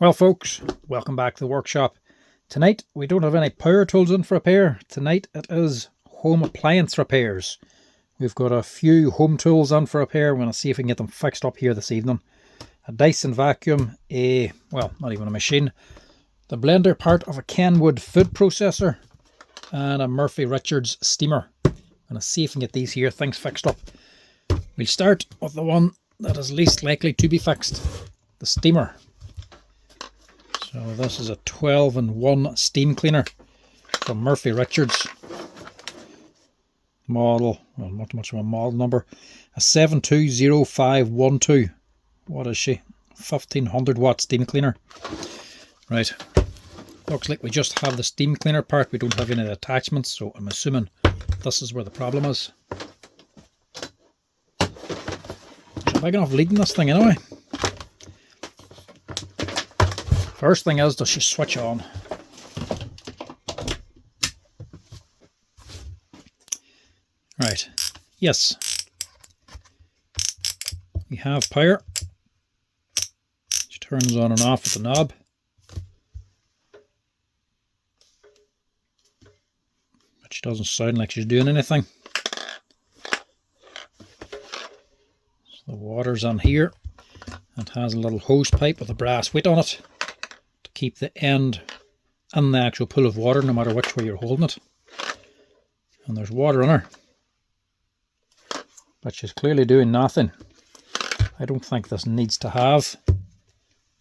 Well folks, welcome back to the workshop. Tonight we don't have any power tools in for repair. Tonight it is home appliance repairs. We've got a few home tools in for repair. We're going to see if we can get them fixed up here this evening. A Dyson vacuum, well, not even a machine, the blender part of a Kenwood food processor, and a Morphy Richards steamer. I'm going to see if we can get these here things fixed up. We'll start with the one that is least likely to be fixed, the steamer. So this is a 12-in-1 steam cleaner from Morphy Richards. Model, well, not much of a model number, a 720512. What is she? 1500 watt steam cleaner. Right. Looks like we just have the steam cleaner part. We don't have any attachments, so I'm assuming this is where the problem is. There's a big enough lead in this thing anyway. First thing is, does she switch on? Right, yes. We have power. She turns on and off with the knob. But she doesn't sound like she's doing anything. So the water's on here. It has a little hose pipe with a brass weight on it. Keep the end in the actual pool of water no matter which way you're holding it. And there's water in her, but she's clearly doing nothing. I don't think this needs to have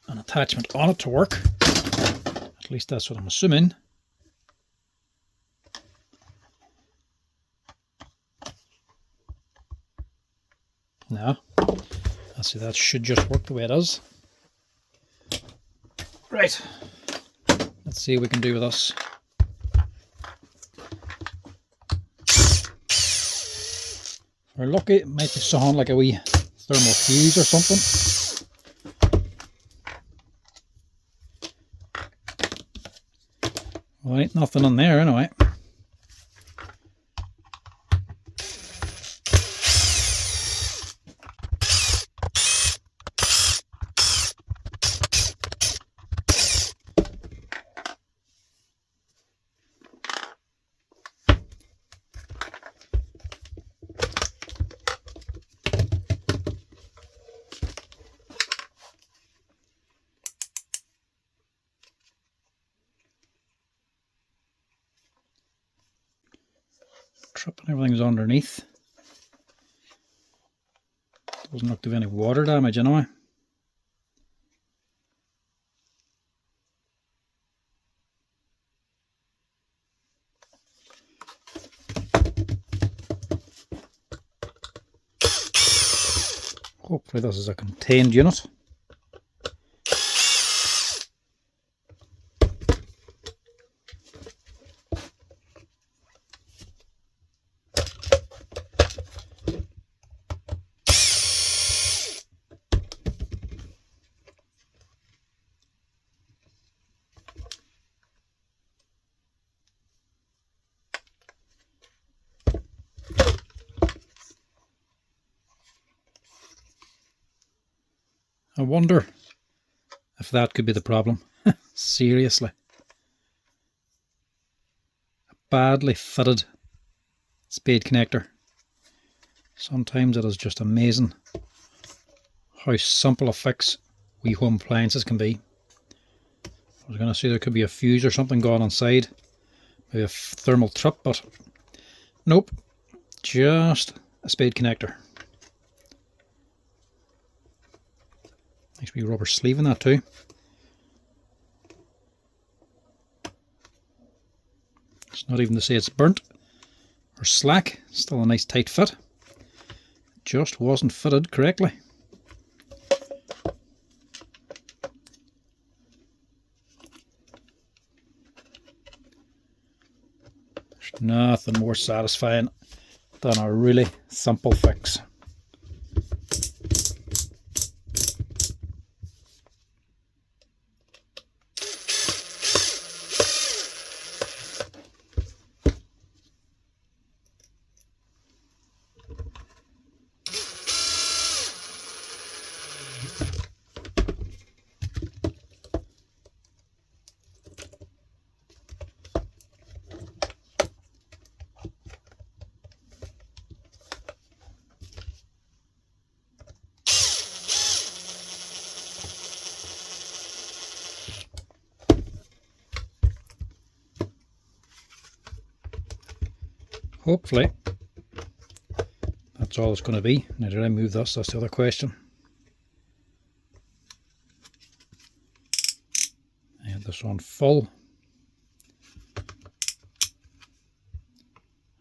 an attachment on it to work. At least that's what I'm assuming. No, I see that should just work the way it is. Right, let's see what we can do with this. If we're lucky, it might be something like a wee thermal fuse or something. Well, ain't nothing in there anyway. Tripping everything's underneath. Doesn't look to have any water damage anyway. Hopefully this is a contained unit. I wonder if that could be the problem. Seriously. A badly fitted spade connector. Sometimes it is just amazing how simple a fix we home appliances can be. I was going to say there could be a fuse or something going inside. Maybe a thermal trip, but nope. Just a spade connector. Nice wee rubber sleeve in that too. It's not even to say it's burnt or slack, still a nice tight fit. Just wasn't fitted correctly. There's nothing more satisfying than a really simple fix. hopefully that's all it's going to be. Now, did I move this? That's the other question. I had this on full,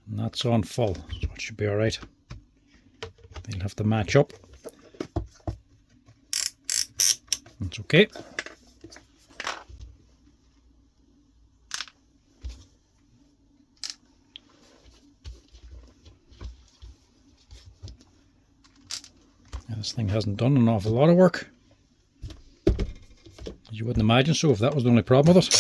and that's on full, so it should be alright. They'll have to match up. That's okay. This thing hasn't done an awful lot of work, as you wouldn't imagine so if that was the only problem with it.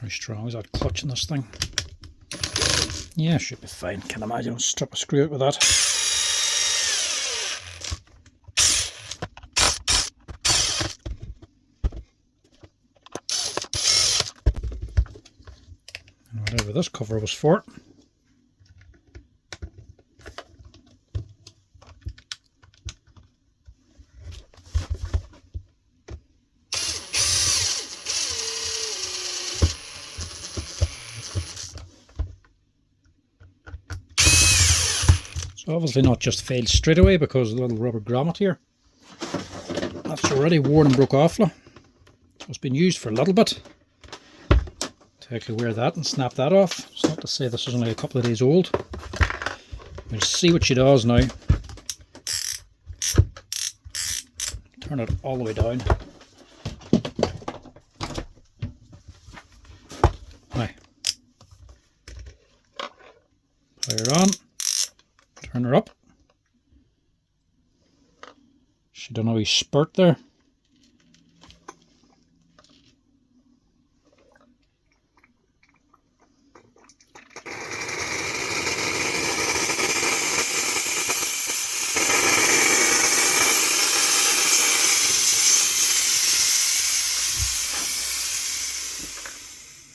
How strong is that clutch in this thing? Yeah, should be fine. Can't imagine I'll strip a screw out with that. Whatever this cover was for. So obviously not just failed straight away because of the little rubber grommet here. That's already worn and broke off. So it's been used for a little bit. Actually wear that and snap that off. It's not to say this is only a couple of days old. We'll see what she does now. Turn it all the way down. Now, power her on, turn her up. She done a wee spurt there.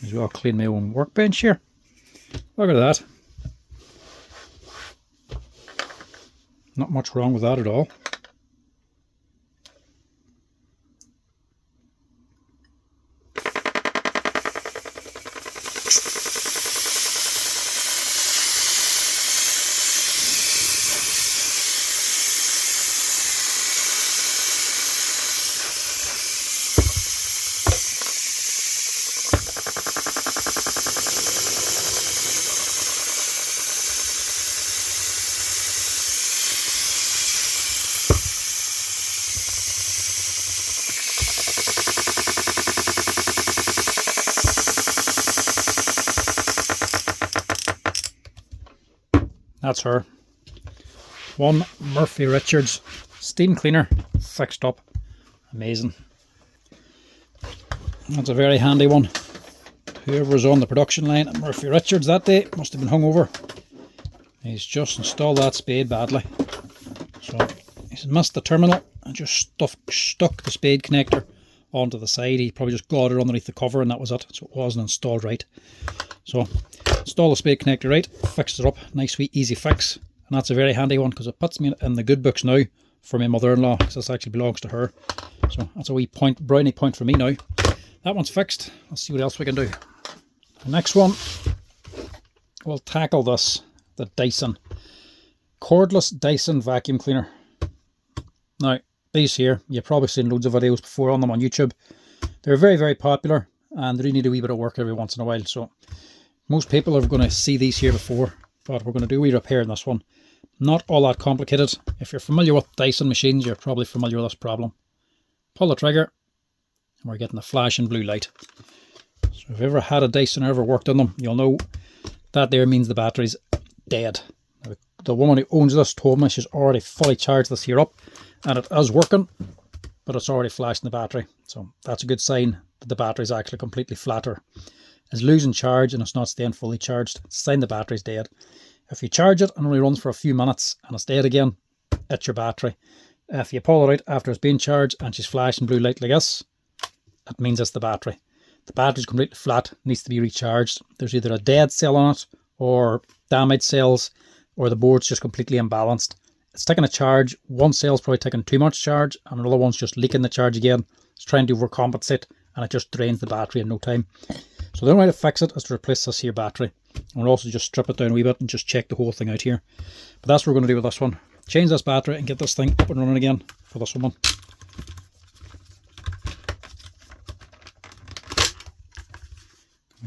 As well, clean my own workbench here. Look at that. Not much wrong with that at all. That's her. One Morphy Richards steam cleaner fixed up. Amazing. That's a very handy one. Whoever was on the production line at Morphy Richards that day must have been hungover. He's just installed that spade badly. So he's missed the terminal and just stuck the spade connector onto the side. He probably just got it underneath the cover and that was it. So it wasn't installed right. So install the spade connector right, fixed it up, nice sweet easy fix, and that's a very handy one because it puts me in the good books now for my mother-in-law because this actually belongs to her. So that's a wee brownie point for me now. That one's fixed. Let's see what else we can do. The next one, we'll tackle this, the Dyson cordless Dyson vacuum cleaner. Now these here, you've probably seen loads of videos before on them on YouTube. They're very, very popular and they do need a wee bit of work every once in a while. So most people are going to see these here before, but we're going to do a wee repair in this one. Not all that complicated. If you're familiar with Dyson machines, you're probably familiar with this problem. Pull the trigger, and we're getting a flashing blue light. So if you've ever had a Dyson or ever worked on them, you'll know that there means the battery's dead. The woman who owns this told me she's already fully charged this here up, and it is working, but it's already flashing the battery. So that's a good sign that the battery's actually completely flat or is losing charge and it's not staying fully charged. It's a sign the battery's dead. If you charge it and only runs for a few minutes and it's dead again, it's your battery. If you pull it out after it's been charged and she's flashing blue light like this, that means it's the battery. The battery's completely flat, needs to be recharged. There's either a dead cell on it or damaged cells, or the board's just completely imbalanced. it's taking a charge. One cell's probably taking too much charge, and another one's just leaking the charge again. It's trying to overcompensate, and it just drains the battery in no time. So the only way to fix it is to replace this here battery. And we'll also just strip it down a wee bit and just check the whole thing out here. But that's what we're going to do with this one. Change this battery and get this thing up and running again for this one.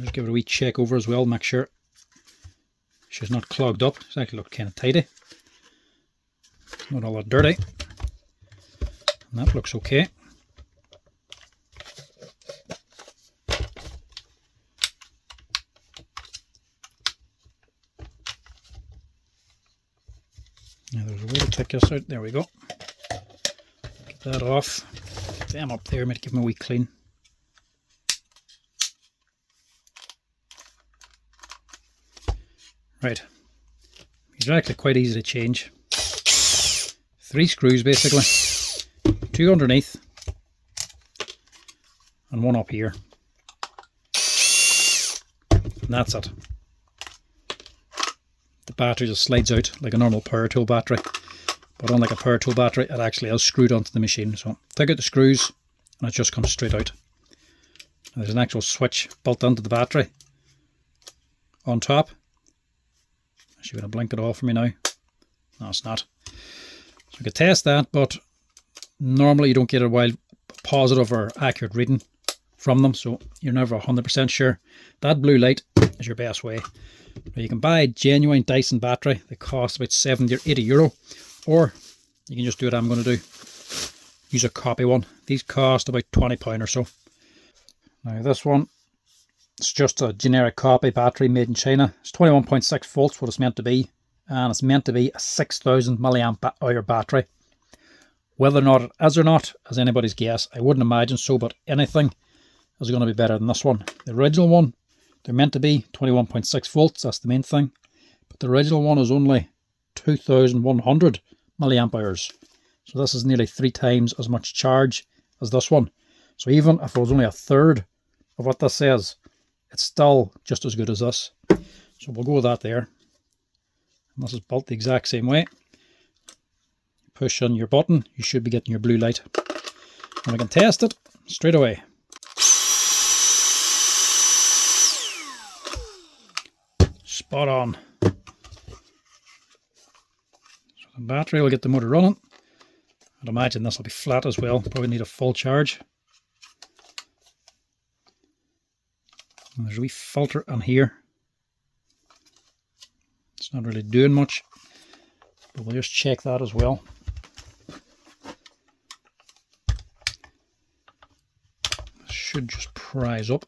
Just give it a wee check over as well, make sure she's not clogged up. It's actually looked kind of tidy. Not all that dirty. And that looks okay. Now there's a way to take this out. There we go. Get that off. Get them up there, might give them a wee clean. Right, these are actually quite easy to change. 3 screws basically, 2 underneath and 1 up here, and that's it. The battery just slides out like a normal power tool battery, but unlike a power tool battery, it actually is screwed onto the machine. So take out the screws and it just comes straight out. And there's an actual switch built into the battery on top. Is she going to blink it off for me now? No, it's not. So we could test that, but normally you don't get a wild positive or accurate reading from them, so you're never 100% sure. That blue light is your best way. Now you can buy a genuine Dyson battery. They cost about 70 or 80 euro, or you can just do what I'm going to do. Use a copy one. These cost about £20 or so. Now this one, it's just a generic copy battery made in China. It's 21.6 volts, what it's meant to be, and it's meant to be a 6,000 milliamp hour battery. Whether or not it is or not is anybody's guess. I wouldn't imagine so, but anything is going to be better than this one. The original one, they're meant to be 21.6 volts, that's the main thing, but the original one is only 2,100 milliamp hours. So this is nearly 3 times as much charge as this one. So even if it was only a third of what this says, it's still just as good as this. So we'll go with that there. And this is built the exact same way. Push on your button, you should be getting your blue light. And we can test it straight away. Spot on. So the battery will get the motor running. I'd imagine this will be flat as well. Probably need a full charge. And there's a wee filter on here. It's not really doing much, but we'll just check that as well. This should just prise up.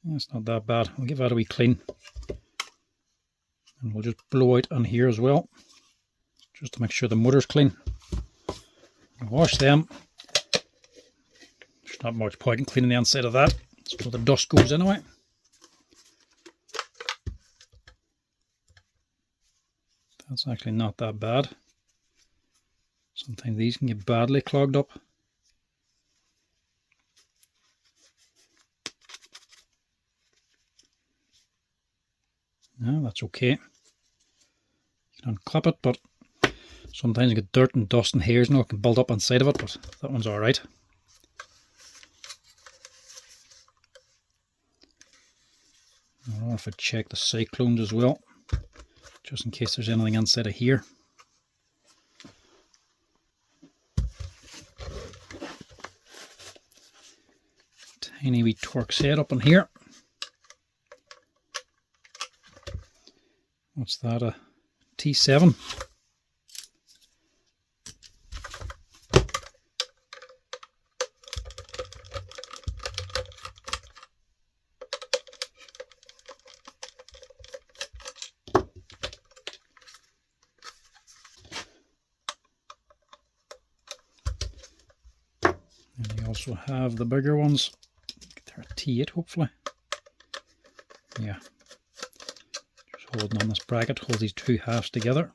That's not that bad. We'll give that a wee clean. And we'll just blow out on here as well, just to make sure the motor's clean. Wash them. There's not much point in cleaning the inside of that. That's where the dust goes anyway. That's actually not that bad. Sometimes these can get badly clogged up. No, that's okay. You can unclip it, but sometimes you get dirt and dust and hairs and all can build up inside of it, but that one's alright. I don't know if I check the cyclones as well, just in case there's anything inside of here. Tiny wee torque set up in here. What's that, a T7? And you also have the bigger ones. They're a T8 hopefully. Yeah. Holding on this bracket, holds these two halves together.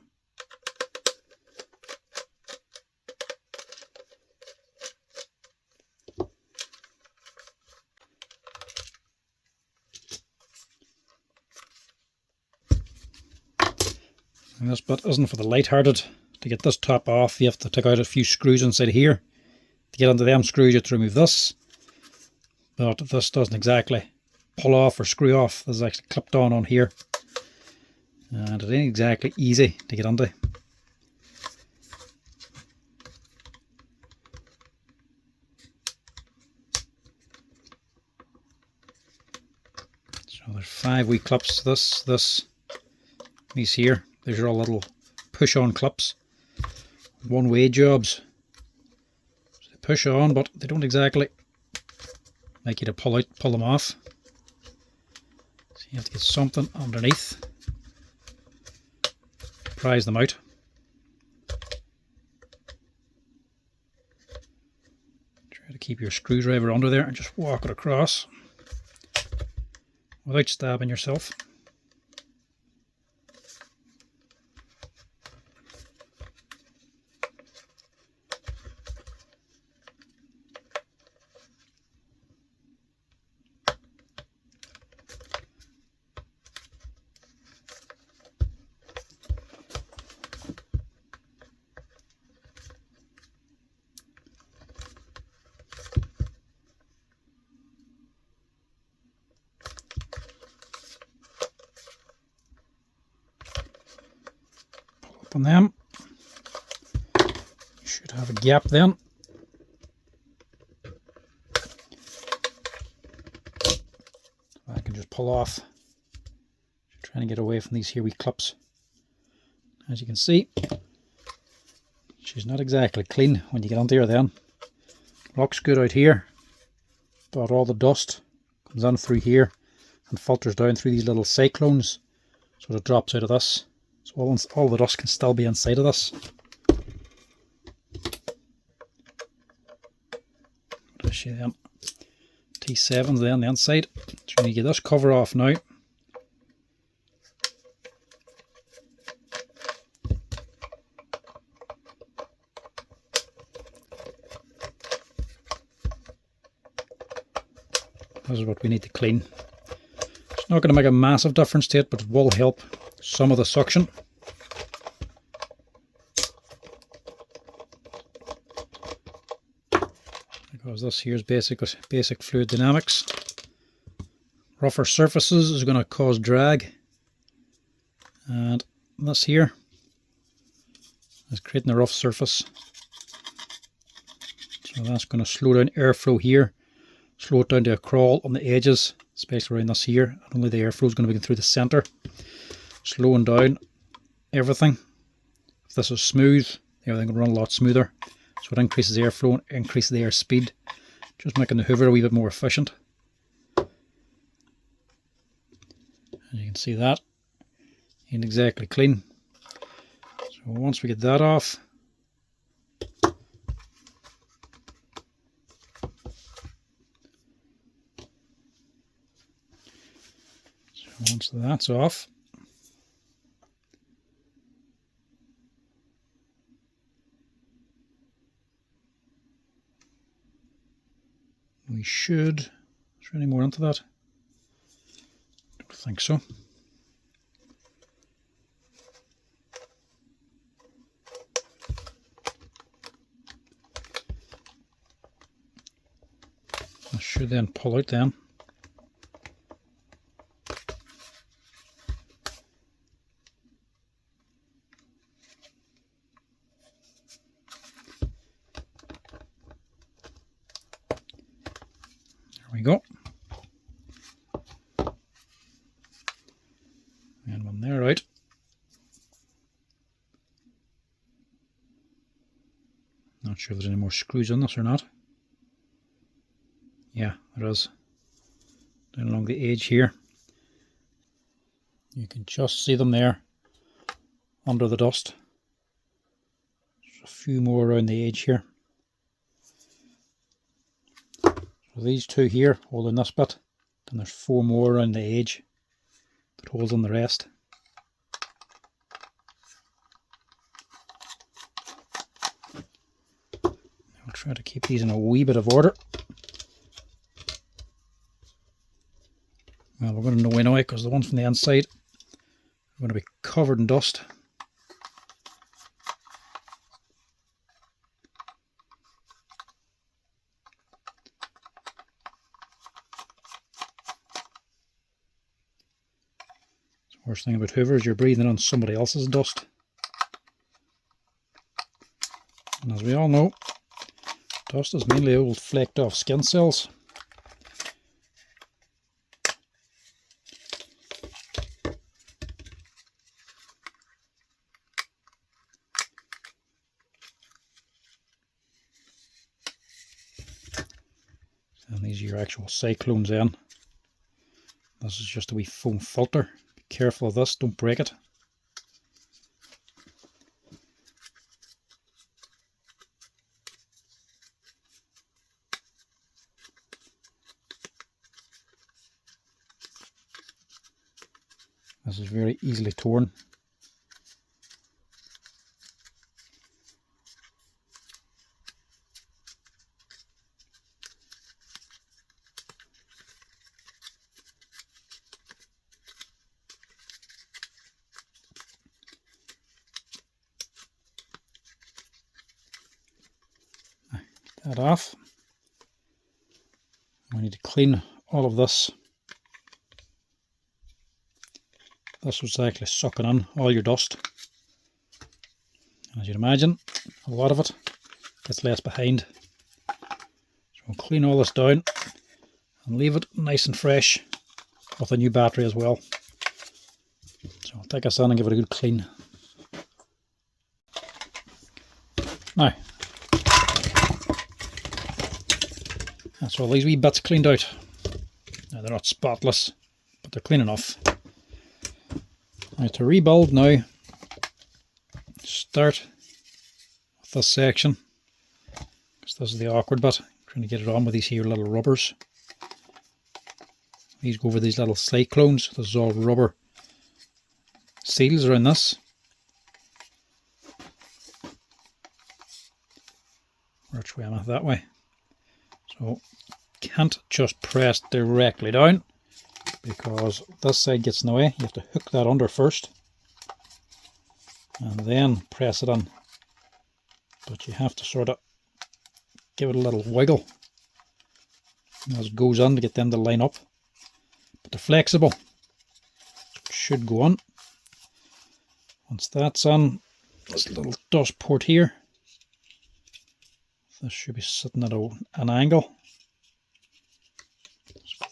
And this bit isn't for the light-hearted. To get this top off, you have to take out a few screws inside here. To get into them screws, you have to remove this. But this doesn't exactly pull off or screw off. This is actually clipped on here. And it ain't exactly easy to get into. So there's 5 wee clips. These here. These are all little push-on clips. One-way jobs. So they push on, but they don't exactly like you to pull them off. So you have to get something underneath. Prise them out. Try to keep your screwdriver under there and just walk it across without stabbing yourself. On them, you should have a gap then. I can just pull off. Trying to get away from these here wee clips. As you can see, she's not exactly clean when you get onto her then. Looks good out here, but all the dust comes in through here and filters down through these little cyclones, so it drops out of this. So all the dust can still be inside of this. What is she then? T7's there on the inside. So you get this cover off now. This is what we need to clean. It's not going to make a massive difference to it, but it will help some of the suction. Because this here is basic fluid dynamics. Rougher surfaces is going to cause drag. And this here is creating a rough surface. So that's going to slow down airflow here. Slow it down to a crawl on the edges, especially around this here. And only the airflow is going to be going through the centre. Slowing down everything. If this is smooth, everything will run a lot smoother. So it increases airflow and increases the air speed, just making the hoover a wee bit more efficient. And you can see that ain't exactly clean. So once we get that off, once that's off, we should, is there any more onto that? Don't think so. I should then pull out then. We go. And when they're out, not sure if there's any more screws on this or not. Yeah, there is. Down along the edge here. You can just see them there under the dust. There's a few more around the edge here. So these two here hold in this bit, then there's 4 more around the edge that holds on the rest. I'll try to keep these in a wee bit of order. Well, we're going to know anyway because the ones from the inside are going to be covered in dust. Worst thing about Hoover is you're breathing on somebody else's dust. And as we all know, dust is mainly old flaked off skin cells. And these are your actual cyclones in. This is just a wee foam filter. Be careful of this, don't break it. This is very easily torn. That off. We need to clean all of this. This was actually sucking in all your dust. And as you'd imagine, a lot of it gets left behind. So we'll clean all this down and leave it nice and fresh with a new battery as well. So I'll take this in and give it a good clean. Now, that's all these wee bits cleaned out. Now they're not spotless, but they're clean enough. Now to rebuild now, start with this section, because this is the awkward bit, trying to get it on with these here little rubbers. These go over these little cyclones. This is all rubber seals around this. Which way am I? That way. So can't just press directly down, because this side gets in the way. You have to hook that under first and then press it in. But you have to sort of give it a little wiggle as it goes on to get them to line up. But they're flexible, so it should go on. Once that's on, this little dust port here, this should be sitting at an angle.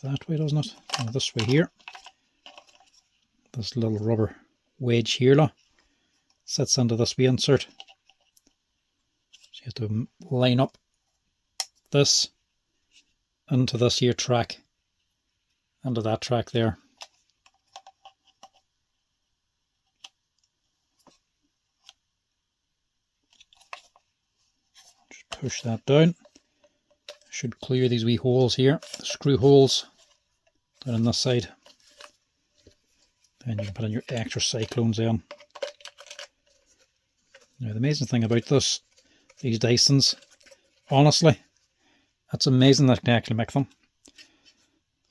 That way, doesn't it? And this way here. This little rubber wedge here now sits into this wee insert. So you have to line up this into this here track, into that track there. Just push that down. Should clear these wee holes here, the screw holes down on this side. Then you can put in your extra cyclones in. Now the amazing thing about these Dysons, honestly, it's amazing that they can actually make them.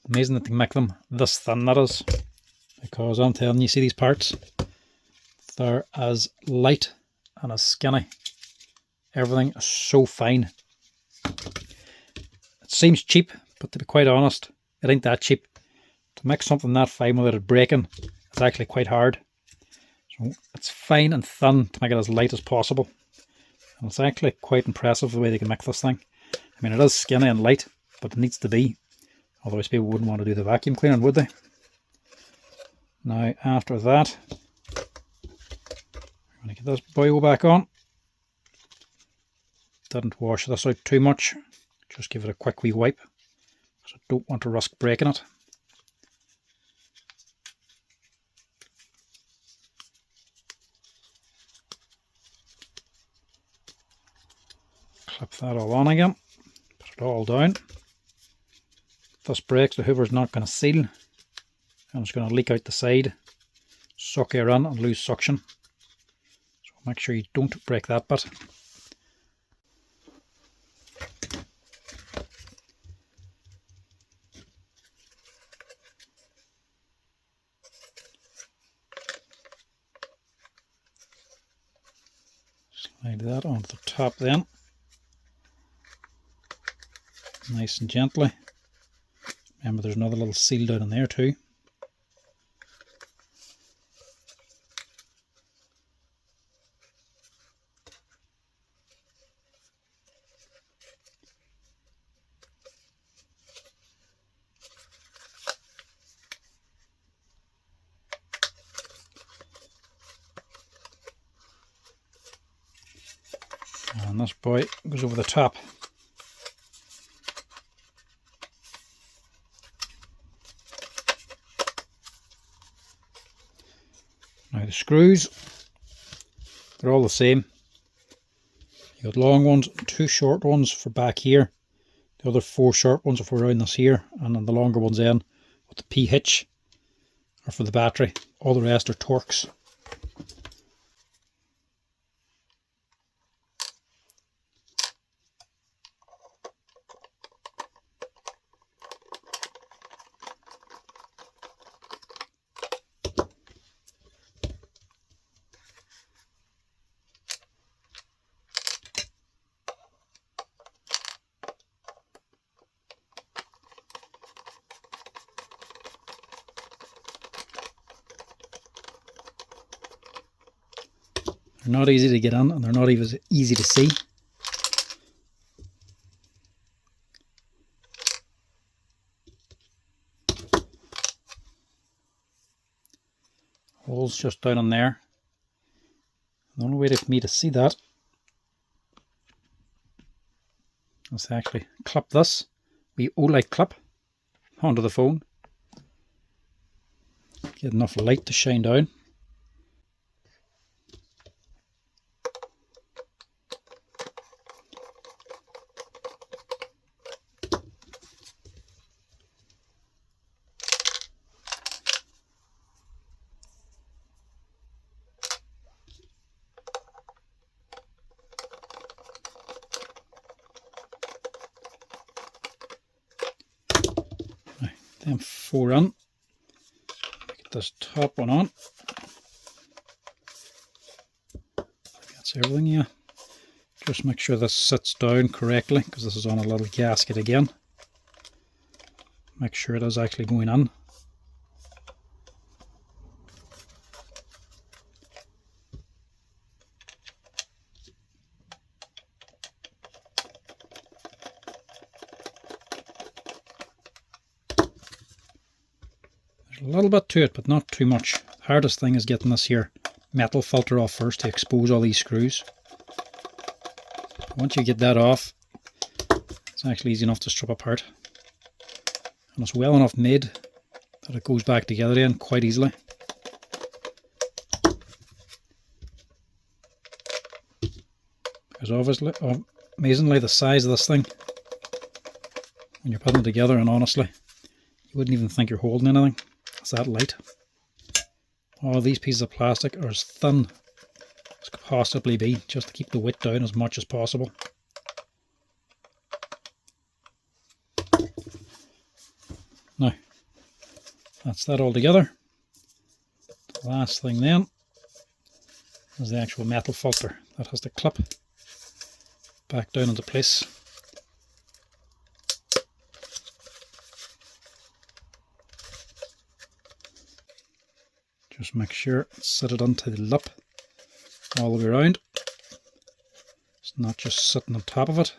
Amazing that they can make them this thin, that is. Because I'm telling you, see these parts? They're as light and as skinny. Everything is so fine. Seems cheap, but to be quite honest, it ain't that cheap. To make something that fine without it breaking, it's actually quite hard. So it's fine and thin to make it as light as possible. And it's actually quite impressive the way they can make this thing. I mean, it is skinny and light, but it needs to be. Otherwise people wouldn't want to do the vacuum cleaning, would they? Now after that, I'm going to get this boil back on. Didn't wash this out too much. Just give it a quick wee wipe, because I don't want to risk breaking it. Clip that all on again, put it all down. If this breaks, the Hoover's not going to seal, and it's going to leak out the side, suck air in and lose suction. So make sure you don't break that bit. Slide that onto the top then, nice and gently. Remember, there's another little seal down in there too. And this boy goes over the top. Now the screws, they're all the same. You got long ones, 2 short ones for back here. The other 4 short ones are for around this here, and then the longer ones in with the P hitch are for the battery. All the rest are Torx. They're not easy to get in, and they're not even easy to see. Holes just down in there. The only way for me to see that is to actually clip this wee O-light clip onto the phone. Get enough light to shine down. Them 4 in. Get this top one on. That's everything, yeah. Just make sure this sits down correctly, because this is on a little gasket again. Make sure it is actually going in. A little bit to it, but not too much. The hardest thing is getting this here metal filter off first to expose all these screws. Once you get that off, it's actually easy enough to strip apart. And it's well enough made that it goes back together again quite easily. Because obviously, amazingly, the size of this thing, when you're putting it together, and honestly, you wouldn't even think you're holding anything. It's that light. All these pieces of plastic are as thin as could possibly be, just to keep the weight down as much as possible. Now, that's that all together. The last thing then is the actual metal filter that has to clip back down into place. Just make sure set it onto the lip all the way around. It's not just sitting on top of it.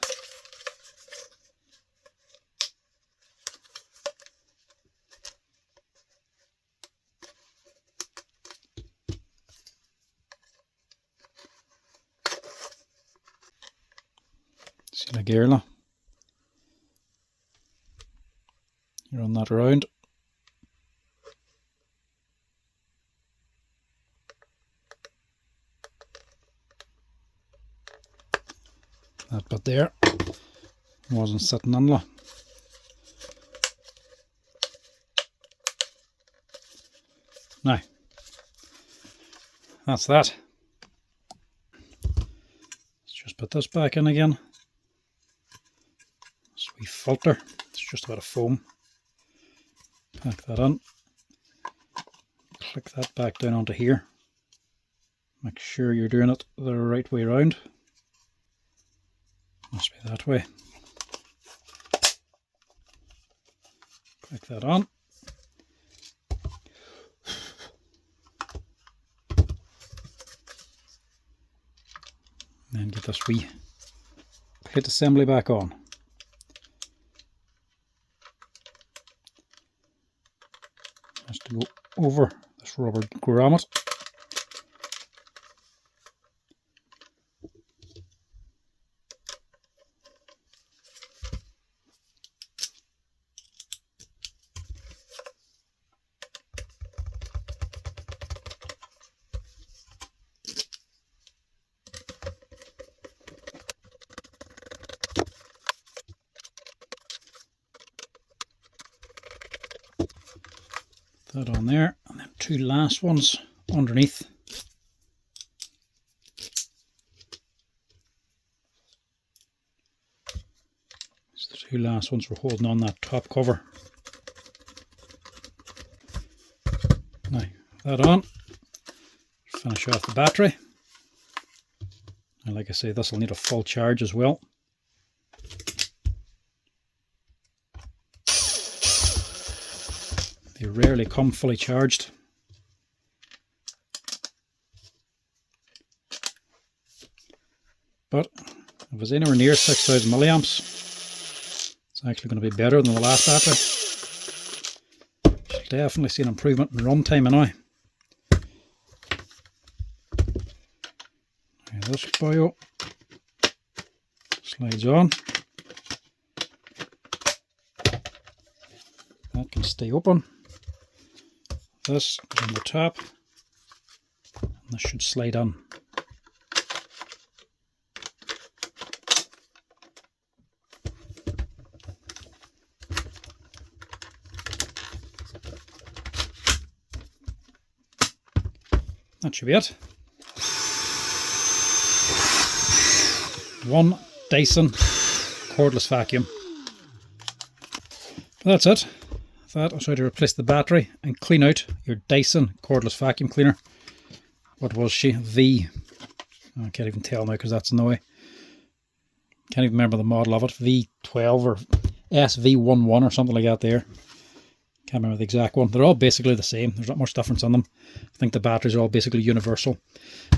See the gearla? You run that around. That bit there wasn't sitting on. Now, that's that. Let's just put this back in again. This wee filter, it's just a bit of foam. Pack that on. Click that back down onto here. Make sure you're doing it the right way around. Must be that way. Click that on. And get this wee plate assembly back on. Has to go over this rubber grommet. That on there, and then 2 last ones underneath. It's the 2 last ones we're holding on that top cover. Now, that on. Finish off the battery. And like I say, this will need a full charge as well. They rarely come fully charged. But if it's anywhere near 6,000 milliamps, it's actually going to be better than the last battery. Should definitely see an improvement in runtime now. This bio slides on. That can stay open. This goes on the top, and this should slide on. That should be it. One Dyson cordless vacuum. That's it. That is how to replace the battery and clean out your Dyson cordless vacuum cleaner. What was she? I can't even tell now because that's in the way. Can't even remember the model of it. V12 or SV11 or something like that there. Can't remember the exact one. They're all basically the same. There's not much difference on them. I think the batteries are all basically universal.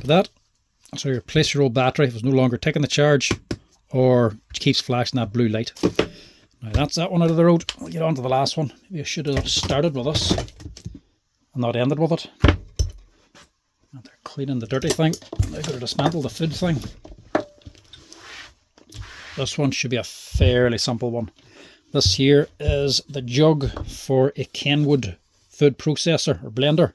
But so you replace your old battery if it's no longer taking the charge or keeps flashing that blue light. Now that's that one out of the road. We'll get on to the last one. Maybe I should have started with this and not ended with it. And they're cleaning the dirty thing. And they're going to dismantle the food thing. This one should be a fairly simple one. This here is the jug for a Kenwood food processor or blender.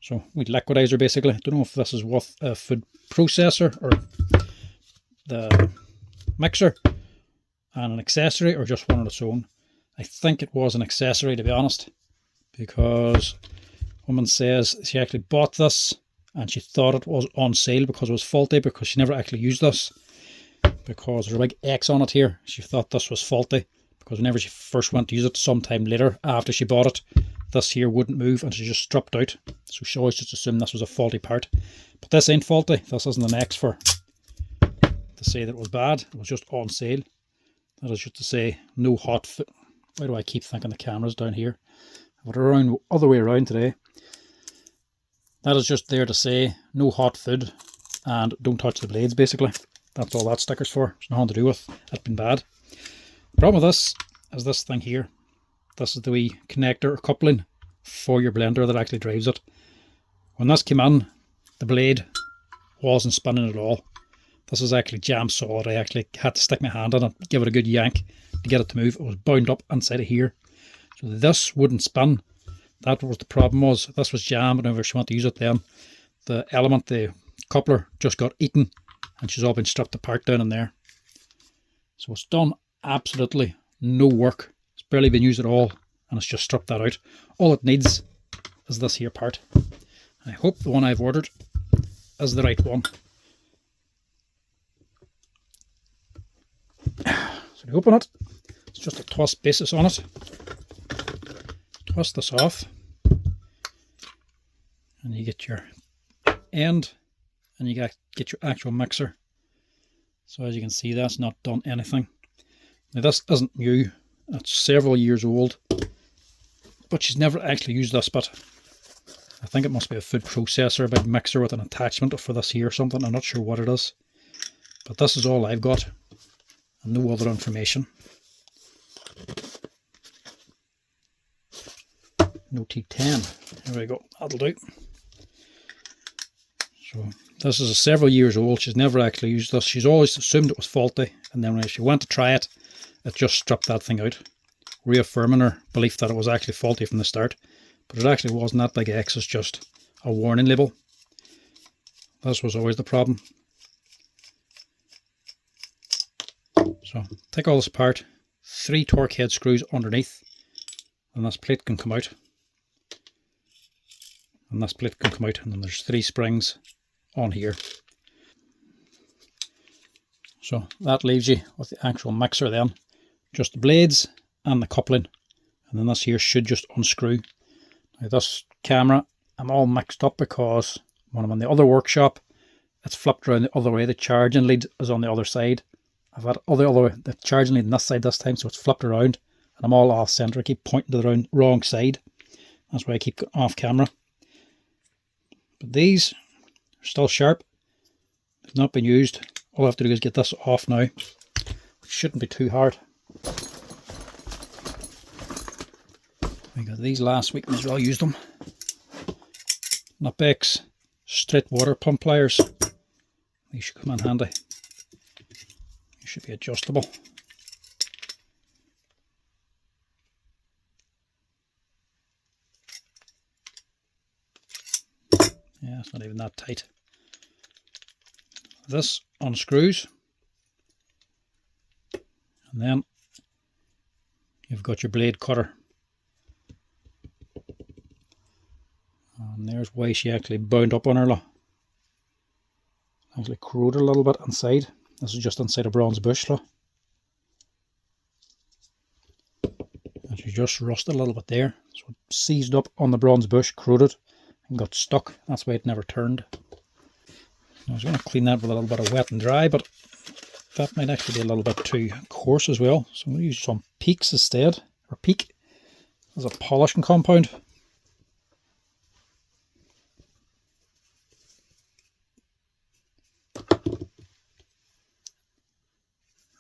So wheat liquidizer basically. I don't know if this is what a food processor or the mixer and an accessory or just one on its own. I think it was an accessory, to be honest, because woman says she actually bought this and she thought it was on sale because it was faulty, because she never actually used this, because there's a big X on it here. She thought this was faulty because whenever she first went to use it sometime later after she bought it, this here wouldn't move and she just dropped out. So she always just assumed this was a faulty part. But this ain't faulty. This isn't an X for to say that it was bad. It was just on sale. That is just to say no hot food. Why do I keep thinking the camera's down here? I put it around other way around today. That is just there to say no hot food and don't touch the blades basically. That's all that sticker's for. It's nothing to do with it's been bad. The problem with this is this thing here. This is the wee connector or coupling for your blender that actually drives it. When this came in, the blade wasn't spinning at all. This is actually jam solid. I actually had to stick my hand on it, give it a good yank to get it to move. It was bound up inside of here. So this wouldn't spin. That was the problem was. This was jam, and whenever she wanted to use it then, the element, the coupler, just got eaten and she's all been stripped apart down in there. So it's done absolutely no work. It's barely been used at all and it's just stripped that out. All it needs is this here part. I hope the one I've ordered is the right one. So to open it, it's just a twist basis on it. Twist this off and you get your end and you get your actual mixer. So as you can see, that's not done anything. Now this isn't new, it's several years old, but she's never actually used this bit. I think it must be a food processor, a big mixer with an attachment for this here or something. I'm not sure what it is, but this is all I've got and no other information. No T10. There we go, that'll do. So this is several years old. She's never actually used this. She's always assumed it was faulty, and then when she went to try it, it just stripped that thing out, reaffirming her belief that it was actually faulty from the start. But it actually wasn't. That big X is just a warning label. This was always the problem. So take all this apart, 3 torque head screws underneath, and this plate can come out. and this plate can come out, and then there's 3 springs on here. So that leaves you with the actual mixer then, just the blades and the coupling, and then this here should just unscrew. Now this camera, I'm all mixed up because when I'm in the other workshop, it's flipped around the other way. The charging lead is on the other side. I've had the charging lead on this side this time, so it's flipped around, and I'm all off center. I keep pointing to the wrong side. That's why I keep off camera. But these are still sharp. They've not been used. All I have to do is get this off now, which shouldn't be too hard. We got these last week, as well used them. Nutbex straight water pump pliers. These should come in handy. They should be adjustable. Yeah, it's not even that tight. This unscrews, and then you've got your blade cutter. And there's why she actually bound up on her. Actually corroded a little bit inside. This is just inside a bronze bush. And she just rusted a little bit there. So it seized up on the bronze bush, corroded, and got stuck. That's why it never turned. I was going to clean that with a little bit of wet and dry, but that might actually be a little bit too coarse as well. So I'm going to use some Peaks instead, or Peak, as a polishing compound.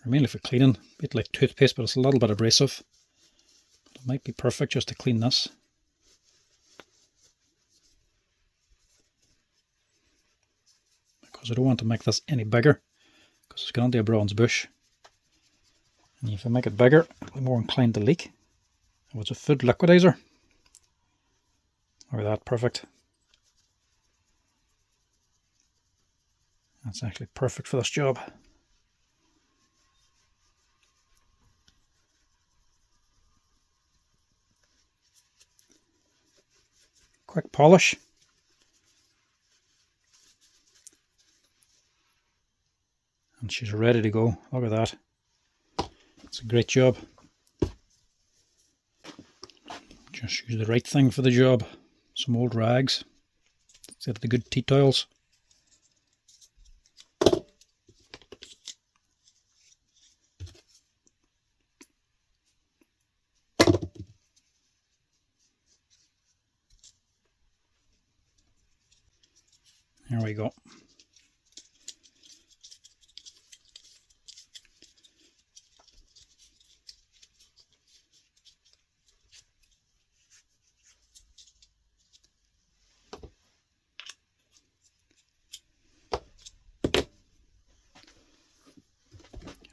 Mainly for cleaning, a bit like toothpaste, but it's a little bit abrasive. But it might be perfect just to clean this. Because I don't want to make this any bigger, because it's going to be a bronze bush. And if I make it bigger, it'll be more inclined to leak. If it's a food liquidizer, or that, perfect. That's actually perfect for this job. Quick polish. And she's ready to go. Look at that. It's a great job. Just use the right thing for the job. Some old rags instead of the good tea towels. There we go.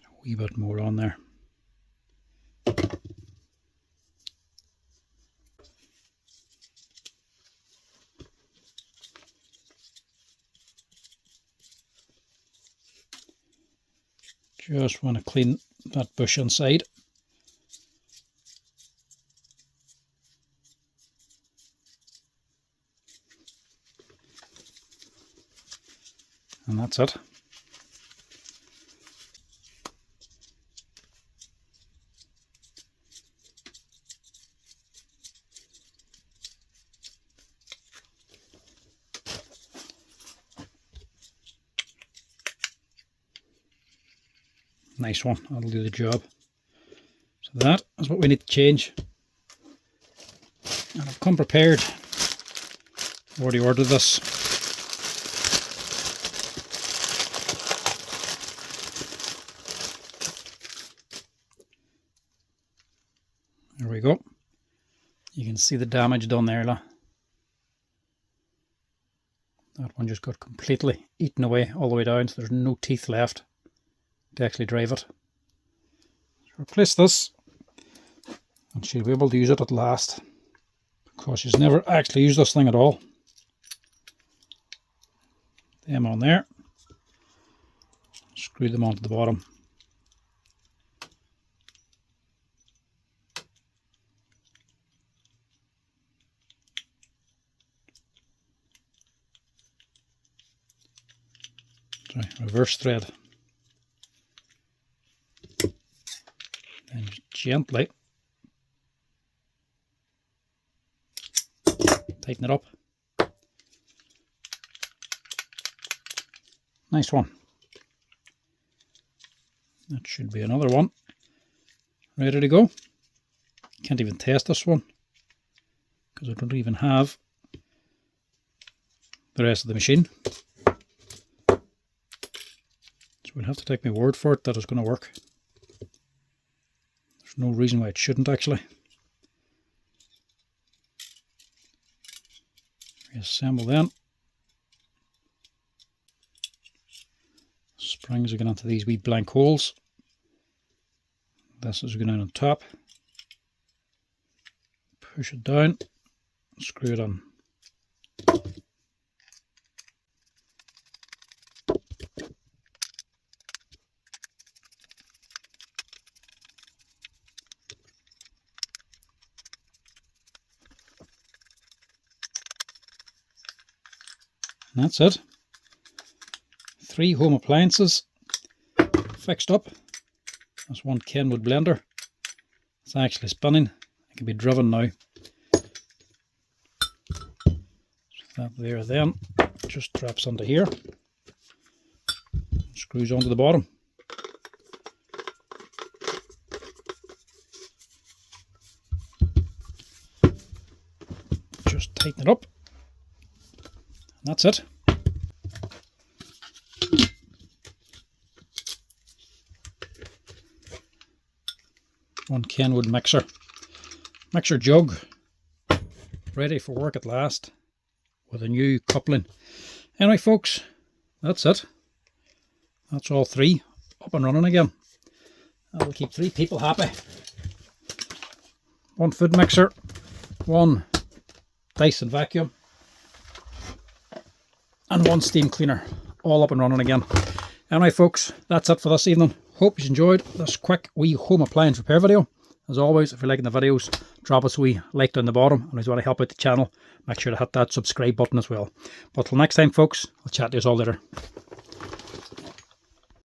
A wee bit more on there. Just want to clean that bush inside. And that's it. Nice one, that'll do the job. So that is what we need to change. And I've come prepared. I've already ordered this. There we go. You can see the damage done there. That one just got completely eaten away all the way down, so there's no teeth left to actually drive it. Replace this, and she'll be able to use it at last, because she's never actually used this thing at all. Them on there, screw them onto the bottom. Sorry, reverse thread. And gently tighten it up. Nice one. That should be another one. Ready to go. Can't even test this one because I don't even have the rest of the machine. So we'll have to take my word for it that it's going to work. There's no reason why it shouldn't actually. Reassemble then. Springs are going into these wee blank holes. This is going on top. Push it down. Screw it on. And that's it. 3 home appliances fixed up. That's one Kenwood blender. It's actually spinning. It can be driven now. So that there then just drops onto here. Screws onto the bottom. Just tighten it up. And that's it. One Kenwood mixer jug, ready for work at last with a new coupling. Anyway folks, that's it. That's all 3 up and running again. That'll keep 3 people happy. One food mixer, one Dyson vacuum, and one steam cleaner, all up and running again. Anyway folks, that's it for this evening. Hope you enjoyed this quick wee home appliance repair video. As always, if you're liking the videos, drop us a wee like down the bottom, and if you want to help out the channel, make sure to hit that subscribe button as well. But till next time folks, I'll chat to you all later.